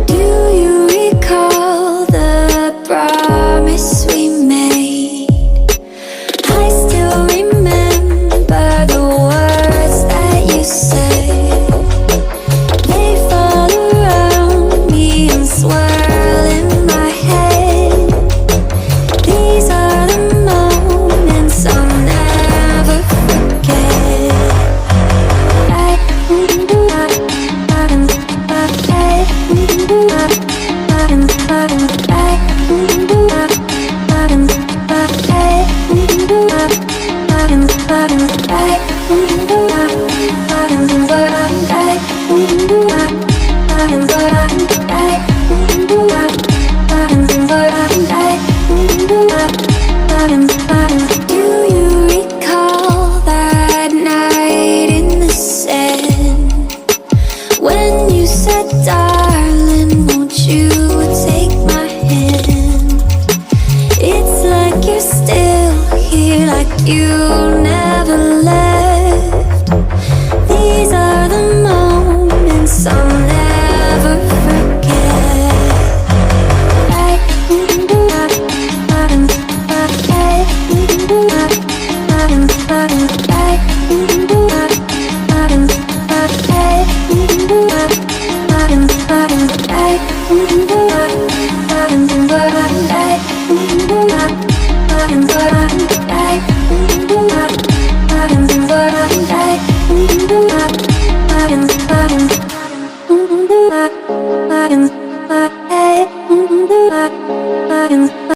Do you recall the promise we made? I still remember the words that you said. They fall around me and swirl in my head. These are the moments I'll never forget. Do you recall that night in the sand when you said, darling, won't you take my hand? It's like you're still here, like you never left. These are the moments I'll never forget.